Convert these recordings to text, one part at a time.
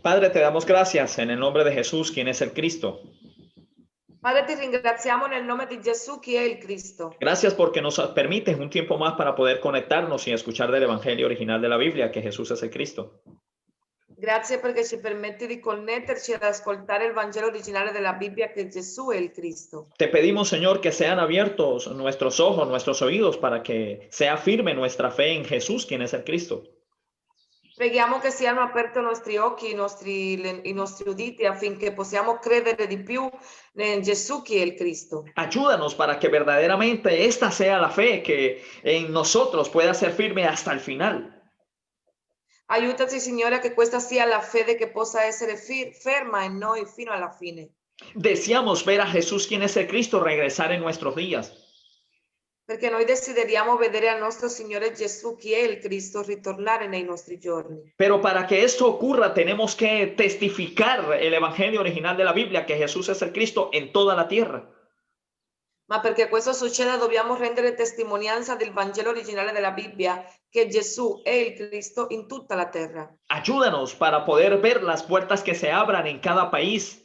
Padre, te damos gracias en el nombre de Jesús, quien es el Cristo. Padre, ti ringraziamo nel nome di Gesù, chi è il Cristo. Gracias porque nos permites un tiempo más para poder conectarnos y escuchar del Evangelio original de la Biblia, que Jesús es el Cristo. Grazie perché ci permetti di connetterci ad ascoltare il Vangelo originale della Bibbia, che Gesù è il Cristo. Te pedimos, Señor, que sean abiertos nuestros ojos, nuestros oídos, para que sea firme nuestra fe en Jesús, quien es el Cristo. Preghiamo che siano aperti i nostri occhi, i nostri uditi, affinché possiamo credere di più in Gesù, chi è il Cristo. Ayúdanos para que verdaderamente esta sea la fe que en nosotros pueda ser firme hasta el final. Aiutaci, Signore, che questa sia la fede che possa essere ferma in noi fino alla fine. Deseamos ver a Jesús, quien es el Cristo, regresar en nuestros días. Perché noi desideriamo vedere al nostro Signore Gesù, chi è il Cristo, ritornare nei nostri giorni. Pero para que esto ocurra, tenemos que testificar el Evangelio original de la Biblia, que Jesús es el Cristo en toda la tierra. Ma perché questo succeda dobbiamo rendere testimonianza del Vangelo originale della Bibbia, che Gesù è il Cristo in tutta la terra. Ayúdanos para poder ver las puertas que se abran en cada país.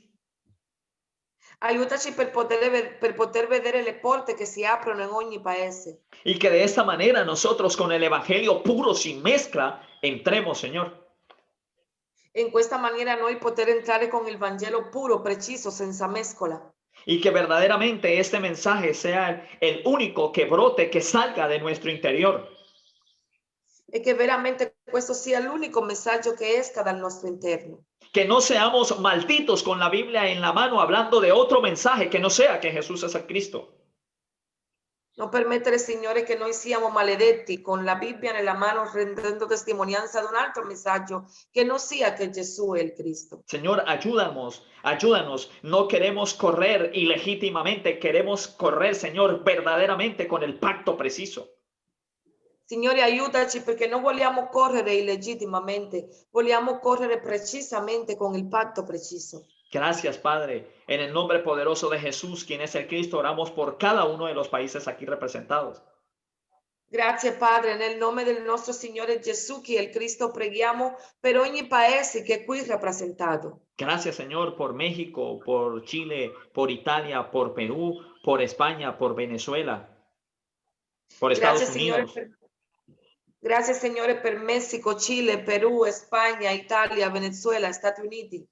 Aiutaci per poter vedere le porte che si aprono in ogni paese. Y que de esta manera nosotros con el Evangelio puro, sin mezcla, entremos, Señor. E in questa maniera noi poter entrare con il Vangelo puro, preciso, senza mescola. Y que verdaderamente este mensaje sea el único que brote, que salga de nuestro interior. E che veramente questo sia l'unico messaggio che esca dal nostro interno. Que no seamos malditos con la Biblia en la mano hablando de otro mensaje que no sea que Jesús es el Cristo. Non permettere, Signore, che noi siamo maledetti con la Bibbia nella mano, rendendo testimonianza ad un altro messaggio che non sia che Gesù è il Cristo. Señor, ayúdanos, ayúdanos. No queremos correr ilegítimamente, queremos correr, Señor, verdaderamente con el pacto preciso. Signore, aiutaci perché non vogliamo correre illegittimamente, vogliamo correre precisamente con il patto preciso. Gracias, Padre. En el nombre poderoso de Jesús, quien es el Cristo, oramos por cada uno de los países aquí representados. Grazie, Padre, nel nome del nostro Signore Gesù, chi è il Cristo, preghiamo per ogni paese che è qui rappresentato. Gracias, Señor, por México, por Chile, por Italia, por Perú, por España, por Venezuela, por Estados Unidos. Grazie, Signore, per Messico, Cile, Perù, Spagna, Italia, Venezuela, Stati Uniti.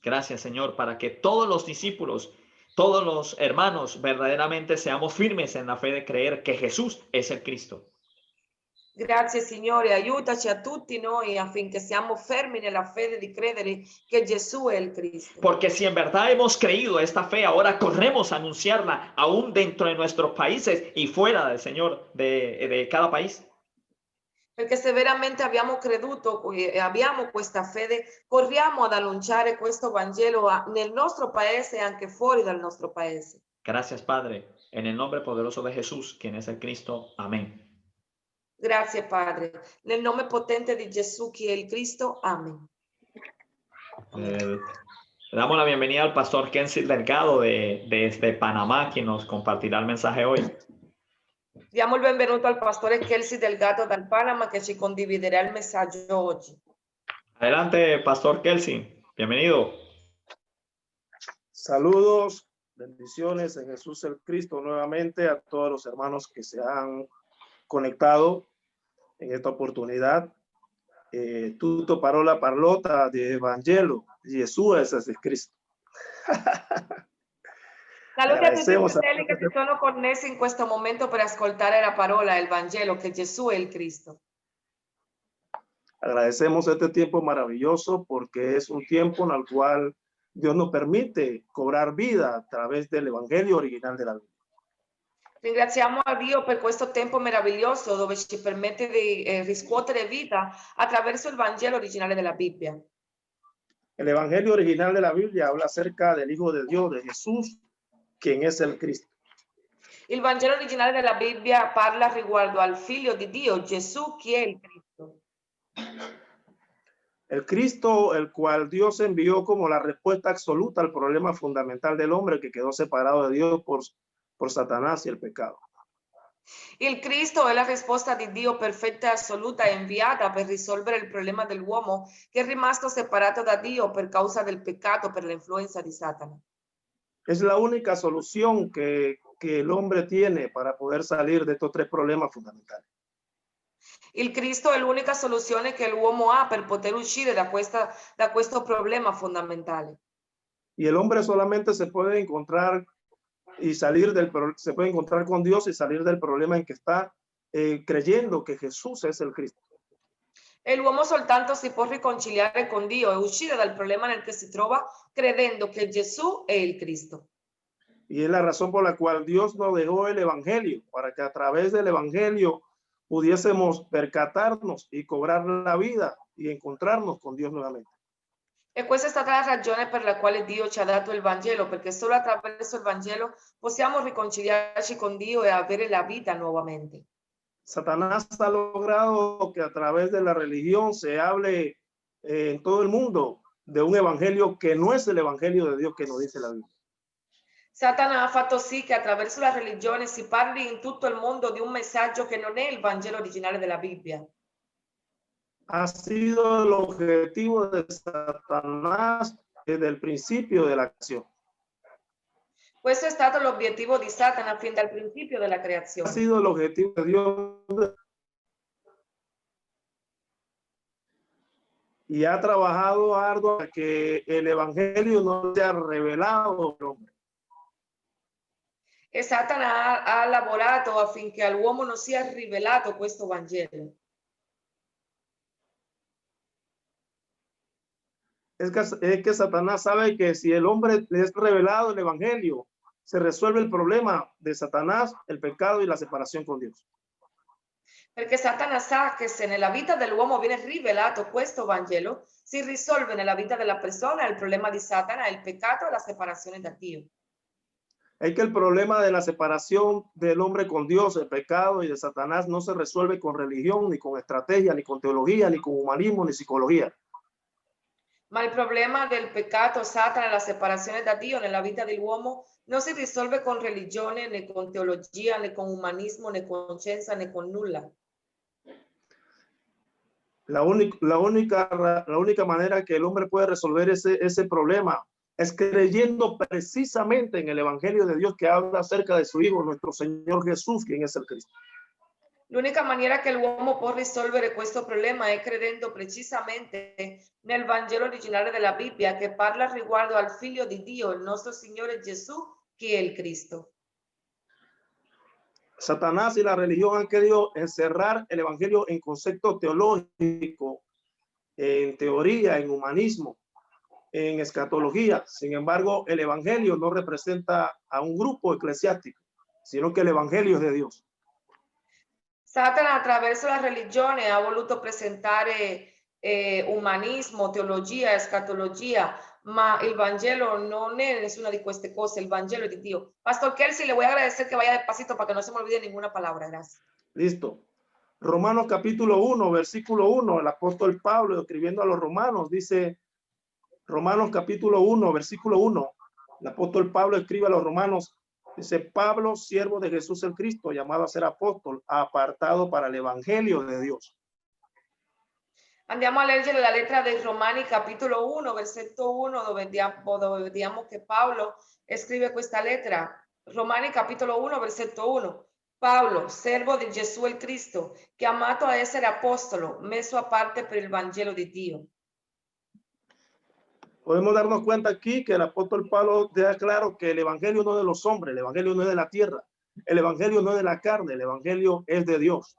Gracias, Señor, para que todos los discípulos, todos los hermanos, verdaderamente seamos firmes en la fe de creer que Jesús es el Cristo. Grazie, Signore, aiutaci a tutti noi affinché siamo fermi nella fede di credere che Gesù è il Cristo. Porque si en verdad hemos creído esta fe, ahora corremos a anunciarla aún dentro de nuestros países y fuera del Señor, de cada país. Perché se veramente abbiamo creduto e abbiamo questa fede, corriamo ad annunciare questo Vangelo nel nostro paese e anche fuori dal nostro paese. Gracias, Padre, en el nombre poderoso de Jesús, quien es el Cristo. Amén. Grazie, Padre. Nel nome potente di Gesù, chi è il Cristo. Amen. Le damos la bienvenida al pastor Kensil Delgado desde Panamá, quien nos compartirá el mensaje hoy. Diamo il benvenuto al pastore Kelsey Delgado dal Panama che ci condividerà il messaggio oggi. Adelante, pastor Kelsey. Bienvenido. Saludos, bendiciones en Jesús el Cristo nuevamente a todos los hermanos que se han conectado en esta oportunidad. Tutto parola parlota di Vangelo, Gesù è il Cristo. Saluti a tutti i fratelli che si sono connessi in questo momento per ascoltare la parola, il Vangelo, che Gesù è il Cristo. Agradecemos este tiempo maravilloso porque es un tiempo en el cual Dios nos permite cobrar vida a través del Evangelio original de la Biblia. Ringraziamo a Dio per questo tempo meraviglioso dove ci permette di riscuotere vita attraverso il Vangelo originale della Bibbia. El Evangelio original de la Biblia habla acerca del Hijo de Dios, de Jesús, quien es el Cristo. Il Vangelo originale della Bibbia parla riguardo al Figlio di Dio, Gesù, chi è il Cristo. El Cristo, el cual Dios envió como la respuesta absoluta al problema fundamental del hombre que quedó separado de Dios por Satanás y el pecado. Il Cristo è la risposta di Dio perfetta e assoluta inviata per risolvere il problema dell'uomo che è rimasto separato da Dio per causa del peccato, per l'influenza di Satana. Es la única solución que el hombre tiene para poder salir de estos tres problemas fundamentales. Il Cristo è l'unica soluzione che l'uomo ha per poter uscire da questo problema fondamentale. Y el hombre solamente se puede encontrar y se puede encontrar con Dios y salir del problema en que está creyendo que Jesús es el Cristo. E l'uomo soltanto si può riconciliare con Dio e uscire dal problema nel che si trova credendo che Gesù è il Cristo. Y es la razón por la cual Dios nos dejó el Evangelio, para que a través del Evangelio pudiésemos percatarnos y cobrar la vida y encontrarnos con Dios nuevamente. E questa è stata la ragione per la quale Dio ci ha dato il Vangelo, perché solo attraverso il Vangelo possiamo riconciliarci con Dio e avere la vita nuovamente. Satanás ha logrado que a través de la religión se hable en todo el mundo de un evangelio que no es el evangelio de Dios que nos dice la Biblia. Satana ha fatto sì che attraverso la religione si parli in tutto il mondo di un messaggio che non è il Vangelo originale della Bibbia. Ha sido el objetivo de Satanás desde el principio de la acción. Questo è stato l'obiettivo di Satana fin dal principio della Ha creazione. sido el objetivo de Dios y ha trabajado arduo para que el evangelio no sea revelado al hombre. E Satana ha lavorato affinché all'uomo non sia rivelato questo Vangelo. Es que Satanás sabe que si el hombre le es revelado el evangelio, se resuelve el problema de Satanás, el pecado y la separación con Dios. Perché Satana sa che se nella vita dell'uomo viene rivelato questo Vangelo, si risolve nella vita della persona il problema di Satana, il peccato e la separazione da Dio. Es que el problema de la separación del hombre con Dios, el pecado y de Satanás no se resuelve con religión, ni con estrategia, ni con teología, ni con humanismo, ni psicología. Ma il problema del peccato, Satana e la separazione da Dio nella vita dell'uomo non si risolve con religione, né con teologia, né con umanismo, né con scienza, né con nulla. La única manera que el hombre puede resolver ese problema es creyendo precisamente en el evangelio de Dios que habla acerca de su Hijo, nuestro Señor Jesús, quien es el Cristo. L'unica maniera che l'uomo può risolvere questo problema è credendo precisamente nel Vangelo originale della Bibbia che parla riguardo al Figlio di Dio, il nostro Signore Gesù, che è il Cristo. Satanás y la religión han querido encerrar el evangelio en concepto teológico, en teoría, en humanismo, en escatología. Sin embargo, el evangelio no representa a un grupo eclesiástico, sino que el evangelio es de Dios. Satana attraverso la religione ha voluto presentare umanismo, teologia, escatologia, ma il Vangelo non è nessuna di queste cose, il Vangelo è di Dio. Pastor Kelsey, le voy a agradecer que vaya despacito para que no se me olvide ninguna palabra. Gracias. Listo. Romanos capítulo 1, versículo 1, el apóstol Pablo escribiendo a los romanos, dice, Romanos capítulo 1, versículo 1, el apóstol Pablo escribe a los romanos, dice, Pablo, siervo de Jesús el Cristo, llamado a ser apóstol, apartado para el evangelio de Dios. Andiamo a leggere la lettera dei Romani capitolo 1, versetto 1, dove vediamo che Paolo scrive questa lettera. Romani capitolo 1, versetto 1. Paolo, servo di Gesù il Cristo, chiamato a essere apostolo, messo a parte per il Vangelo di Dio. Podemos darnos cuenta aquí que el apóstol Pablo deja claro que el evangelio no es de los hombres, el evangelio no es de la tierra, el evangelio no es de la carne, el evangelio es de Dios.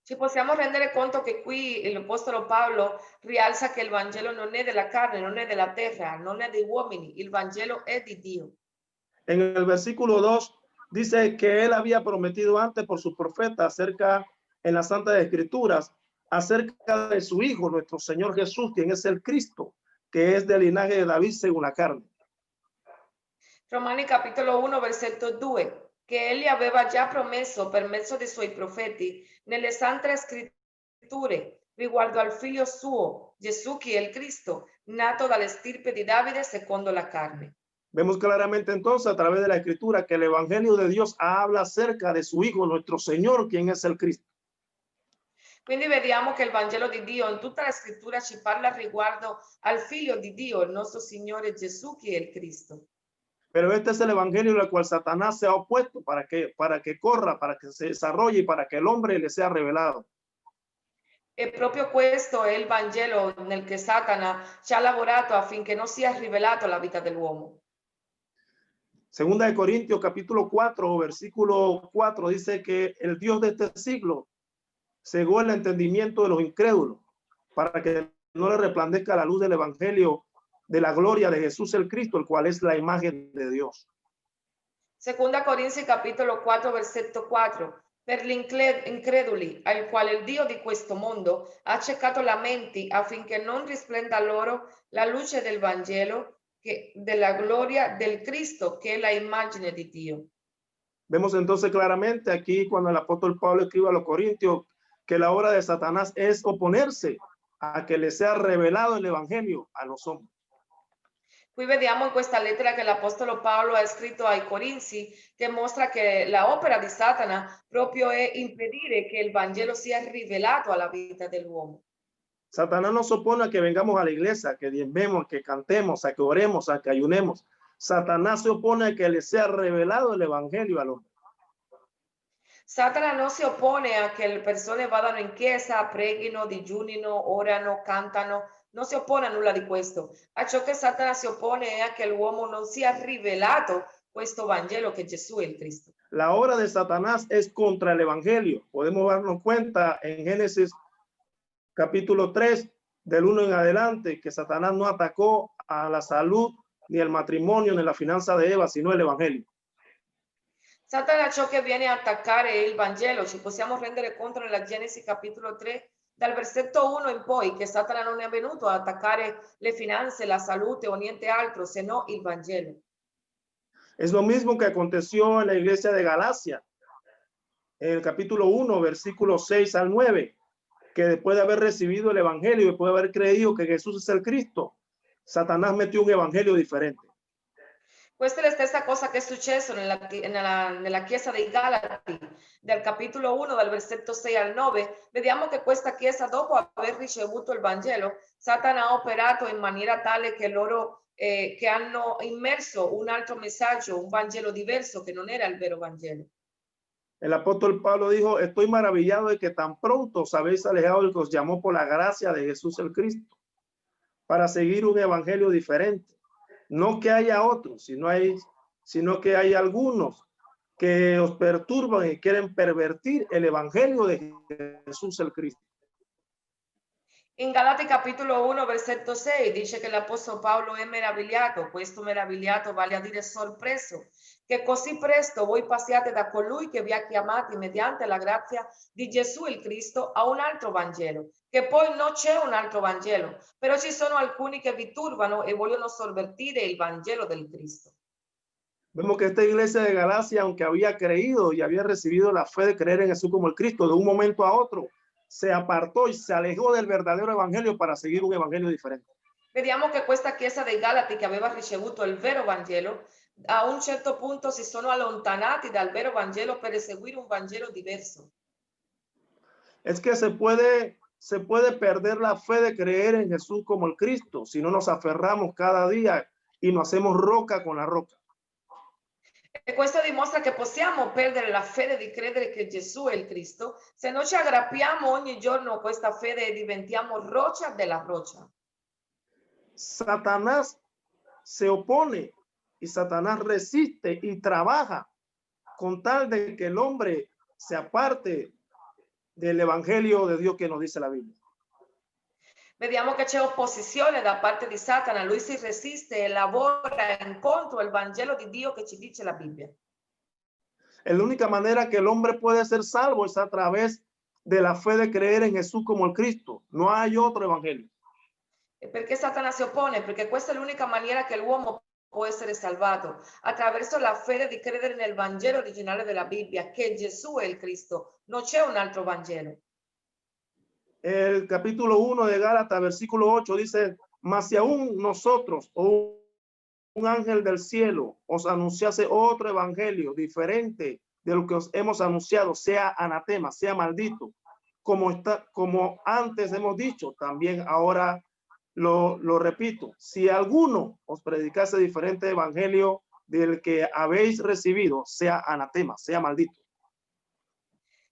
Ci possiamo rendere conto che qui l'apostolo Paolo rialza che il Vangelo non è della carne, non è della terra, non è dei uomini, il Vangelo è di Dio. En el versículo 2 dice que él había prometido antes por sus profetas acerca en las Santas Escrituras, acerca de su Hijo, nuestro Señor Jesús, quien es el Cristo, que es del linaje de David según la carne. Romani capitolo 1, versetto 2. Che egli aveva già promesso per mezzo dei suoi profeti nelle sante scritture riguardo al figlio suo, Gesù che è il Cristo, nato dalle stirpe di Davide secondo la carne. Vemos claramente entonces a través de la escritura que el evangelio de Dios habla acerca de su Hijo, nuestro Señor, quien es el Cristo. Quindi vediamo che il Vangelo di Dio in tutta la scrittura ci parla riguardo al figlio di Dio, il nostro Signore Gesù, che è il Cristo. Pero este es el evangelio al cual Satanás se ha opuesto para que corra, para que se desarrolle y para que el hombre le sea revelado. E proprio questo è il Vangelo nel che Satana ci ha lavorato affinché non sia rivelato la vita dell'uomo. Segunda de Corintios capítulo 4, versículo 4 dice que el Dios de este siglo cegó el entendimiento de los incrédulos para que no le resplandezca la luz del evangelio de la gloria de Jesús el Cristo, el cual es la imagen de Dios. Seconda Corinzi capitolo 4 versetto 4. Per gli increduli, al quale il Dio di questo mondo ha accecato la mente affinché non risplenda loro la luce del Vangelo della gloria del Cristo, che è la immagine di Dio. Vemos entonces claramente aquí cuando el apóstol Pablo escribe a los Corintios que la obra de Satanás es oponerse a que le sea revelado el evangelio a los hombres. Qui vediamo in questa lettera che l'Apostolo Paolo ha scritto ai Corinzi che mostra che la opera di Satana proprio è impedire che il Vangelo sia rivelato alla vita dell'uomo. Satanás nos opone a que vengamos a la iglesia, a que diezmemos, a que cantemos, a que oremos, a que ayunemos. Satanás se opone a que le sea revelado el evangelio al hombre. Satana non si oppone a che le persone vadano in chiesa, preghino, digiunino, orano, cantano. Non si oppone a nulla di questo. A ciò che Satana si oppone è a che l'uomo non sia rivelato questo Vangelo che Gesù è il Cristo. La obra de Satanás es contra el evangelio. Podemos darnos cuenta en Génesis capítulo 3, del 1 en adelante, que Satanás no atacó a la salud, ni el matrimonio, ni la finanza de Eva, sino el evangelio. Satana ciò che viene a attaccare è il Vangelo. Ci possiamo rendere conto nella Genesi capitolo 3, dal versetto 1 in poi, che Satana non è venuto a attaccare le finanze, la salute o niente altro, se no il Vangelo. Es lo mismo que aconteció en la iglesia de Galacia, en el capítulo 1, versículos 6 al 9, que después de haber recibido el evangelio, después de haber creído que Jesús es el Cristo, Satanás metió un evangelio diferente. Questa è la stessa cosa che è successo nella chiesa dei Galati, dal capitolo 1, dal versetto 6 al 9. Vediamo che questa chiesa, dopo aver ricevuto il Vangelo, Satana ha operato in maniera tale che loro che hanno immerso un altro messaggio, un Vangelo diverso che non era il vero Vangelo. El apóstol Pablo dijo, estoy maravillado de que tan pronto os habéis alejado del que os llamó por la gracia de Jesús el Cristo, para seguir un evangelio diferente. No que haya otros, sino que hay algunos que os perturban y quieren pervertir el evangelio de Jesús el Cristo. In Galati capitolo 1 versetto 6 dice che l'Apostolo Paolo è meravigliato, questo meravigliato vale a dire sorpreso, che così presto voi passiate da colui che vi ha chiamati mediante la grazia di Gesù il Cristo a un altro Vangelo, che poi non c'è un altro Vangelo, però ci sono alcuni che vi turbano e vogliono sovvertire il Vangelo del Cristo. Vemos que esta iglesia de Galacia, aunque había creído y había recibido la fe de creer en Jesús como el Cristo, de un momento a otro, se apartó y se alejó del verdadero evangelio para seguir un evangelio diferente. Vediamo che questa chiesa dei Galati che aveva ricevuto il vero Vangelo, a un certo punto si sono allontanati dal vero Vangelo per seguire un Vangelo diverso. Es que se puede perder la fe de creer en Jesús como el Cristo si no nos aferramos cada día y nos hacemos roca con la roca. E questo dimostra che possiamo perdere la fede di credere che Gesù è il Cristo se non ci aggrappiamo ogni giorno a questa fede e diventiamo roccia della roccia. Satanás se opone y Satanás resiste y trabaja con tal de que el hombre se aparte del evangelio de Dios que nos dice la Biblia. Vediamo che c'è opposizione da parte di Satana, lui si resiste e lavora contro il Vangelo di Dio che ci dice la Bibbia. La única manera que el hombre puede ser salvo es a través de la fe de creer en Jesús como el Cristo. No hay otro evangelio. E perché Satana si oppone? Perché questa è l'unica maniera che l'uomo può essere salvato, attraverso la fede di credere nel Vangelo originale della Bibbia, che Gesù è il Cristo, non c'è un altro Vangelo. El capítulo 1 de Gálatas, versículo 8 dice, mas si aún nosotros o un ángel del cielo os anunciase otro evangelio diferente de lo que os hemos anunciado, sea anatema, sea maldito. Como antes hemos dicho, también ahora lo repito, si alguno os predicase diferente evangelio del que habéis recibido, sea anatema, sea maldito.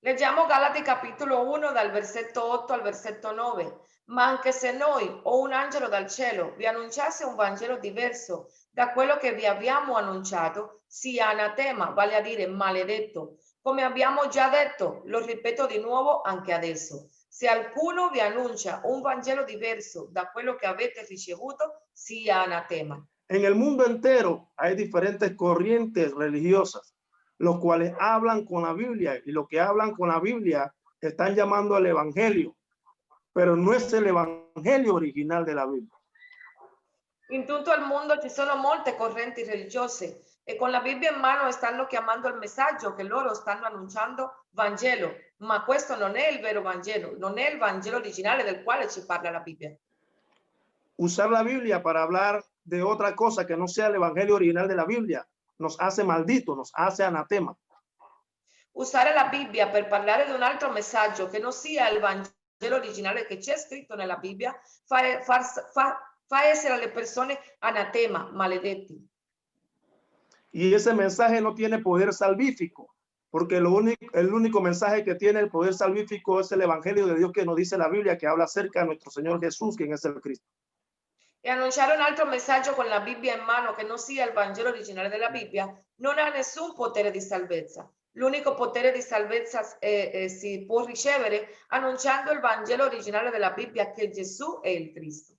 Leggiamo Galati capitolo 1 dal versetto 8 al versetto 9. Ma anche se noi o un angelo dal cielo vi annunciasse un Vangelo diverso da quello che vi abbiamo annunciato, sia anatema, vale a dire maledetto. Come abbiamo già detto, lo ripeto di nuovo anche adesso. Se alcuno vi annuncia un Vangelo diverso da quello che avete ricevuto, sia anatema. En el mundo entero hay diferentes corrientes religiosas, los cuales hablan con la Biblia, y los que hablan con la Biblia están llamando al evangelio, pero no es el evangelio original de la Biblia. In tutto il mondo ci sono molte correnti religiose e con la Bibbia in mano stanno chiamando il messaggio che loro stanno annunciando Vangelo, ma questo non è il vero Vangelo, non è il Vangelo originale del quale ci parla la Bibbia. Usar la Biblia para hablar de otra cosa que no sea el evangelio original de la Biblia nos hace maldito, nos hace anatema. Usare la Bibbia per parlare di un altro messaggio che non sia il Vangelo originale che c'è scritto nella Bibbia fa essere alle persone anatema, maledetti. Y ese mensaje no tiene poder salvífico, porque el único mensaje que tiene el poder salvífico es el evangelio de Dios que nos dice la Biblia, que habla acerca de nuestro Señor Jesús, quien es el Cristo. E annunciare un altro messaggio con la Bibbia in mano che non sia il Vangelo originale della Bibbia non ha nessun potere di salvezza. L'unico potere di salvezza si può ricevere annunciando il Vangelo originale della Bibbia, che Gesù è il Cristo.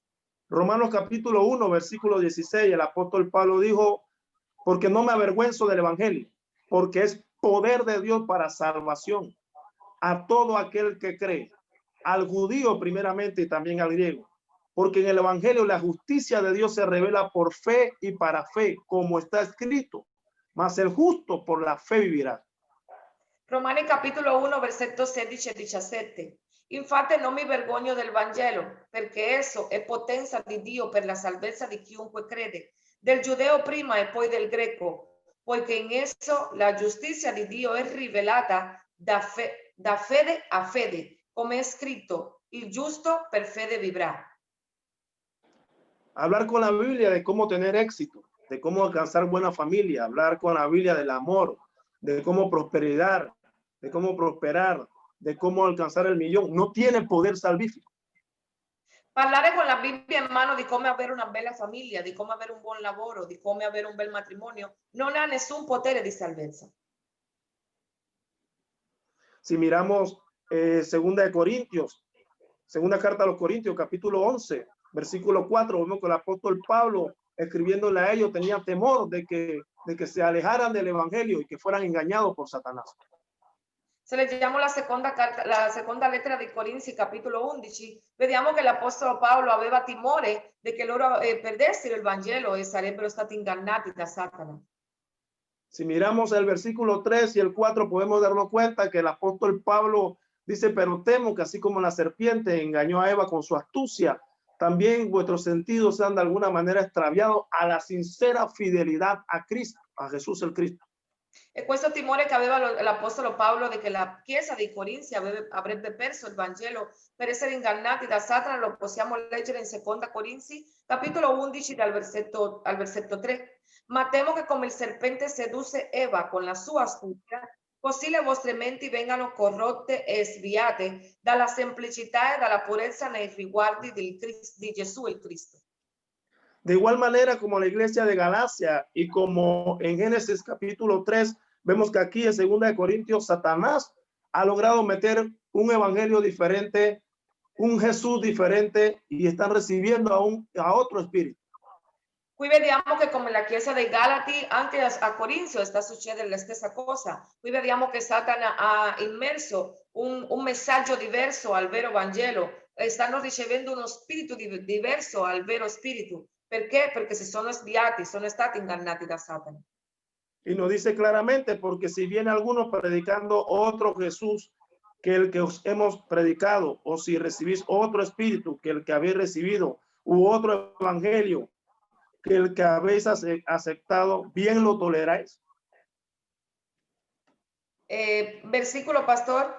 Romanos capítulo 1, versículo 16, el apóstol Pablo dijo, porque no me avergüenzo del evangelio, porque es poder de Dios para salvación a todo aquel que cree, al judío primeramente y también al griego. Porque en el evangelio la justicia de Dios se revela por fe y para fe, como está escrito, mas el justo por la fe vivirá. Romani capitolo 1, versetto 16 e 17. Infatti non mi vergogno del Vangelo, perché esso è potenza di Dio per la salvezza di chiunque crede, del giudeo prima e poi del greco, poiché in esso la giustizia di Dio è rivelata da fede a fede, come è scritto, il giusto per fede vivrà. Hablar con la Biblia de cómo tener éxito, de cómo alcanzar buena familia, hablar con la Biblia del amor, de cómo prosperar, de cómo prosperar, de cómo alcanzar el millón, no tiene poder salvífico. Parlare con la Bibbia in mano di come avere una bella famiglia, di come avere un buon lavoro, di come avere un bel matrimonio, non ha nessun potere di salvezza. Si miramos segunda carta a los Corintios, capítulo 11, versículo 4, vemos que el apóstol Pablo, escribiéndole a ellos, tenía temor de que se alejaran del evangelio y que fueran engañados por Satanás. Se leggiamo la seconda lettera dei Corinzi, capitolo 11, vediamo che l'apostolo Paolo aveva timore di che loro perdessero il Vangelo e sarebbero stati ingannati da Satana. Si miramos el versículo 3 y el 4, podemos darnos cuenta que el apóstol Pablo dice, pero temo que así como la serpiente engañó a Eva con su astucia, también vuestros sentidos sean de alguna manera extraviados a la sincera fidelidad a Cristo, a Jesús el Cristo. E questo timore che aveva l'apostolo Paolo di che la chiesa dei Corinzi avrebbe perso il Vangelo per essere ingannati da Satana lo possiamo leggere in seconda Corinzi, capitolo 11 al versetto 3. Ma temo che come il serpente sedusse Eva con la sua astuzia, così le vostre menti vengano corrotte e sviate dalla semplicità e dalla purezza nei riguardi di Gesù il Cristo. De igual manera como la iglesia de Galacia y como en Génesis capítulo 3, vemos que aquí en 2 Corintios Satanás ha logrado meter un evangelio diferente, un Jesús diferente y están recibiendo a otro espíritu. Qui vediamo che come la chiesa dei Galati, anche a Corinzio sta succedendo la stessa cosa. Qui vediamo che Satana ha immerso un messaggio diverso al vero Vangelo e stanno ricevendo uno spirito diverso al vero spirito. Perché? Perché si sono sviati, sono stati ingannati da Satana. Y nos dice claramente, porque si viene alguno predicando otro Jesús que el que os hemos predicado, o si recibís otro espíritu que el que habéis recibido, u otro evangelio que el que habéis aceptado, bien lo toleráis. Versículo, pastor.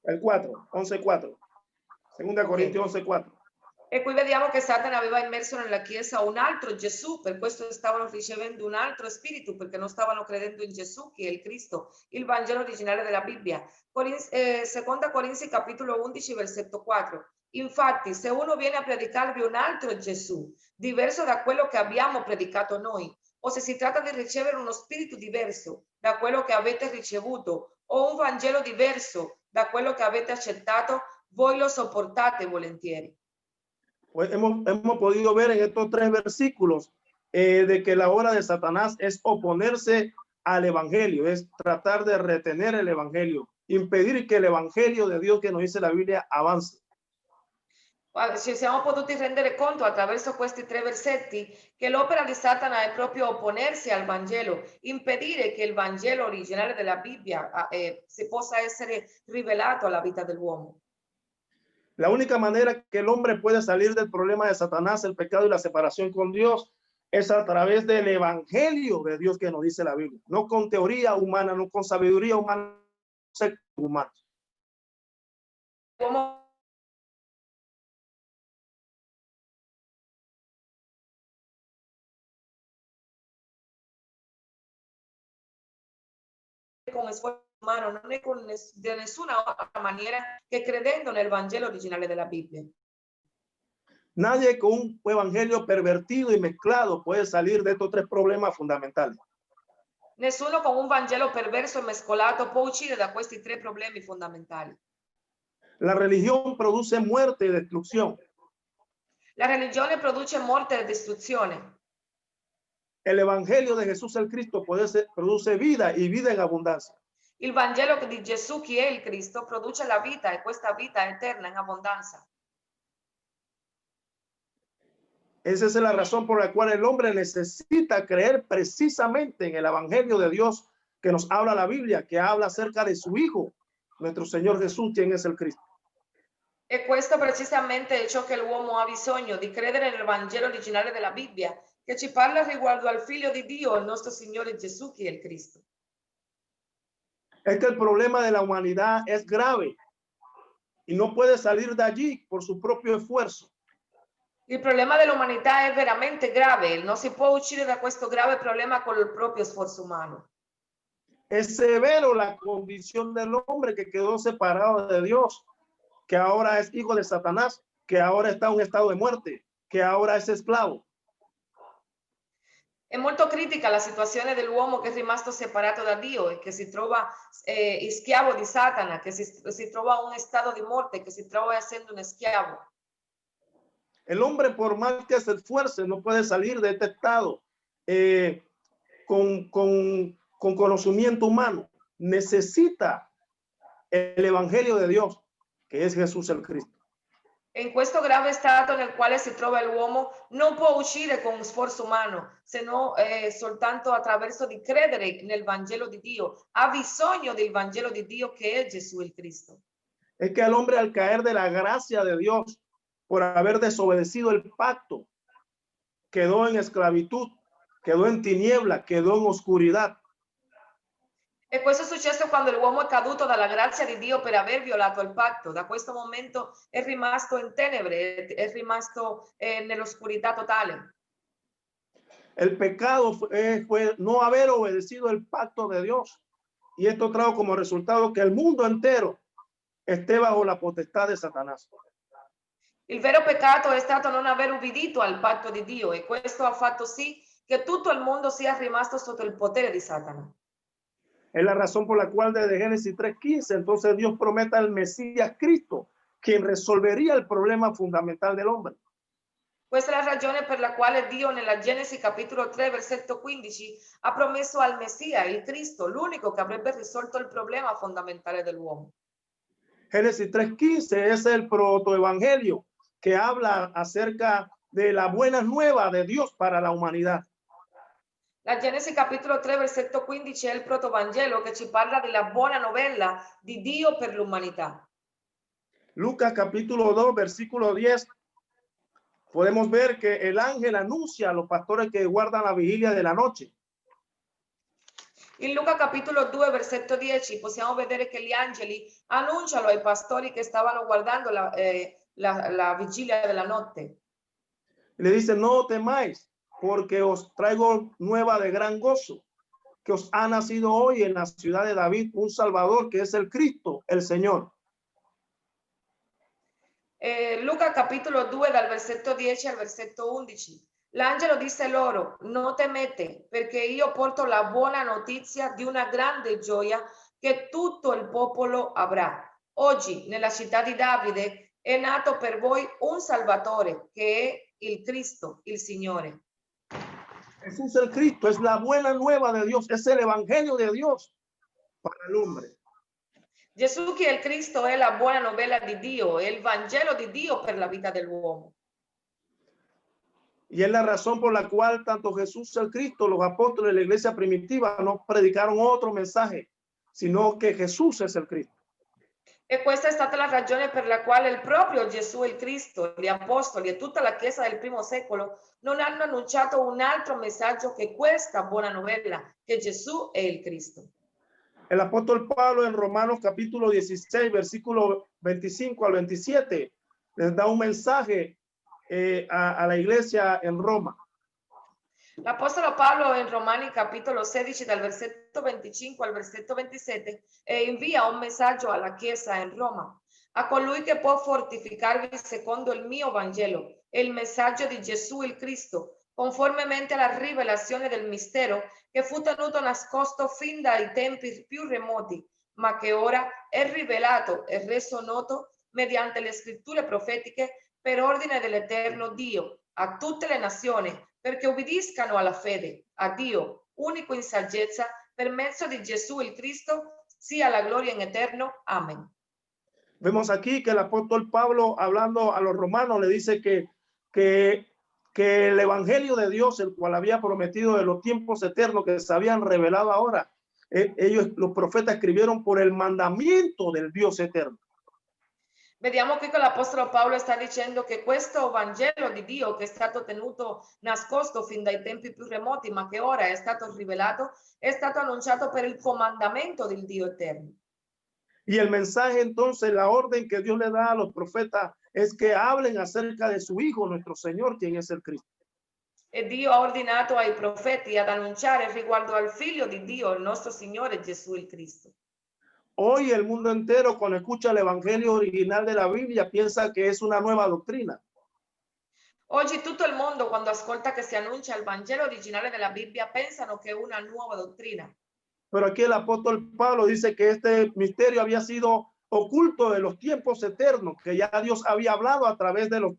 El 4, 11:4. Segunda Corintios 11:4. E qui vediamo che Satana aveva immerso nella Chiesa un altro Gesù, per questo stavano ricevendo un altro spirito, perché non stavano credendo in Gesù, che è il Cristo, il Vangelo originale della Bibbia. Seconda Corinzi capitolo 11, versetto 4. Infatti, se uno viene a predicarvi un altro Gesù, diverso da quello che abbiamo predicato noi, o se si tratta di ricevere uno spirito diverso da quello che avete ricevuto, o un Vangelo diverso da quello che avete accettato, voi lo sopportate volentieri. Pues hemos podido ver en estos 3 versículos de que la obra de Satanás es oponerse al evangelio, es tratar de retener el evangelio, impedir que el evangelio de Dios que nos dice la Biblia avance. Ci siamo potuti rendere conto attraverso questi 3 versetti che l'opera di Satana è proprio opponersi al Vangelo, impedire che il Vangelo originale della Bibbia si possa essere rivelato alla vita dell'uomo. La única manera que el hombre puede salir del problema de Satanás, el pecado y la separación con Dios, es a través del evangelio de Dios que nos dice la Biblia, no con teoría humana, no con sabiduría humana, humana. Como con esfuerzo umano, non è di nessuna altra maniera che credendo nel Vangelo originale della Bibbia. Nadie con un evangelio pervertido y mezclado puede salir de estos 3 problemas fundamentales. Nessuno con un Vangelo perverso e mescolato può uscire da questi 3 problemi fondamentali. La religión produce muerte y destrucción. La religione produce morte e distruzione. El evangelio de Jesús el Cristo produce vida y vida en abundancia. Il Vangelo di Gesù, che è il Cristo, produce la vita e questa vita eterna in abbondanza. Esa es la razón por la cual el hombre necesita creer precisamente en el evangelio de Dios que nos habla la Biblia, que habla acerca de su Hijo, nuestro Señor Jesús, quien es el Cristo. E questo precisamente è ciò che l'uomo ha bisogno, di credere nel Vangelo originale della Bibbia, che ci parla riguardo al Figlio di Dio, il nostro Signore Gesù, che è il Cristo. Es que el problema de la humanidad es grave y no puede salir de allí por su propio esfuerzo. Il problema dell'umanità è veramente grave, non si può uscire da questo grave problema con il proprio sforzo umano. Es severo la condición del hombre que quedó separado de Dios, que ahora es hijo de Satanás, que ahora está en un estado de muerte, que ahora es esclavo. È molto critica la situazione dell'uomo che è rimasto separato da Dio e che si trova schiavo di Satana, che si trova in un stato di morte, che si trova essendo un schiavo. El hombre, por más que se esfuerce, no puede salir de este estado con conocimiento humano. Necesita el evangelio de Dios, que es Jesús el Cristo. In questo grave stato nel quale si trova l'uomo non può uscire con sforzo umano, se no soltanto attraverso di credere nel Vangelo di Dio. Ha bisogno del Vangelo di Dio che è Gesù il Cristo. Es que al hombre, al caer de la gracia de Dios por haber desobedecido el pacto, quedó en esclavitud, quedó en tiniebla, quedó en oscuridad. E questo è successo quando l'uomo è caduto dalla grazia di Dio per aver violato il patto. Da questo momento è rimasto in tenebre, è rimasto nell'oscurità totale. El pecado fue no haber obedecido el pacto de Dios. Y esto trajo como resultado que el mundo entero esté bajo la potestad de Satanás. Il vero peccato è stato non aver ubbidito al patto di Dio e questo ha fatto sì che tutto il mondo sia rimasto sotto il potere di Satana. Es la razón por la cual desde Génesis 3:15, entonces Dios promete al Mesías Cristo, quien resolvería el problema fundamental del hombre. Questa è la ragione per la quale Dio nella Genesi capitolo 3 versetto 15 ha promesso al Messia, il Cristo, l'unico che avrebbe risolto il problema fondamentale dell'uomo. Génesis 3:15 es el protoevangelio que habla acerca de la buena nueva de Dios para la humanidad. La Genesi capitolo 3 versetto 15 è il protovangelo che ci parla della buona novella di Dio per l'umanità. Lucas capítulo 2 versículo 10 podemos ver que el ángel anuncia a los pastores que guardan la vigilia de la noche. In Luca capitolo 2 versetto 10 possiamo vedere che gli angeli annunciano ai pastori che stavano guardando la vigilia della notte. Y le dice, no temáis, porque os traigo nueva de gran gozo, que os ha nacido hoy en la ciudad de David un Salvador, que es el Cristo, el Señor. Luca capitolo 2 dal versetto 10 al versetto 11. L'angelo disse loro, non temete, perché io porto la buona notizia di una grande gioia che tutto il popolo avrà. Oggi, nella città di Davide, è nato per voi un Salvatore, che è il Cristo, il Signore. Jesús el Cristo es la buena nueva de Dios, es el evangelio de Dios para el hombre. Gesù che è il Cristo è la buona novella di Dio, è il Vangelo di Dio per la vita dell'uomo. Y es la razón por la cual tanto Jesús el Cristo, los apóstoles de la iglesia primitiva no predicaron otro mensaje, sino que Jesús es el Cristo. E questa è stata la ragione per la quale il proprio Gesù il Cristo, gli apostoli e tutta la Chiesa del primo secolo non hanno annunciato un altro messaggio che questa buona novella, che Gesù è il Cristo. El apóstol Pablo en Romanos capítulo 16, versículo 25 al 27, les da un mensaje a la iglesia en Roma. L'Apostolo Paolo in Romani capitolo 16 dal versetto 25 al versetto 27 invia un messaggio alla Chiesa in Roma. A colui che può fortificarvi secondo il mio Vangelo e il messaggio di Gesù il Cristo, conformemente alla rivelazione del mistero che fu tenuto nascosto fin dai tempi più remoti, ma che ora è rivelato e reso noto mediante le scritture profetiche per ordine dell'eterno Dio a tutte le nazioni, perché obbediscano alla fede, a Dio, unico in saggezza, per mezzo di Gesù il Cristo, sia la gloria en eterno. Amén. Vemos aquí que el apóstol Pablo, hablando a los romanos, le dice que el evangelio de Dios, el cual había prometido de los tiempos eternos que se habían revelado ahora, ellos, los profetas, escribieron por el mandamiento del Dios eterno. Vediamo qui che l'Apostolo Paolo sta dicendo che questo Vangelo di Dio che è stato tenuto nascosto fin dai tempi più remoti, ma che ora è stato rivelato, è stato annunciato per il comandamento del Dio eterno. Y el mensaje, entonces, la orden que Dios le da a los profetas es que hablen acerca de su Hijo, nuestro Señor, quien es el Cristo. E Dio ha ordinato ai profeti ad annunciare riguardo al Figlio di Dio, il nostro Signore Gesù il Cristo. Hoy el mundo entero, cuando escucha el evangelio original de la Biblia, piensa que es una nueva doctrina. Oggi tutto il mondo, quando ascolta che si annuncia il Vangelo originale della Bibbia, pensano che è una nuova dottrina. Pero aquí el apóstol Pablo dice que este misterio había sido oculto de los tiempos eternos, que ya Dios había hablado a través de los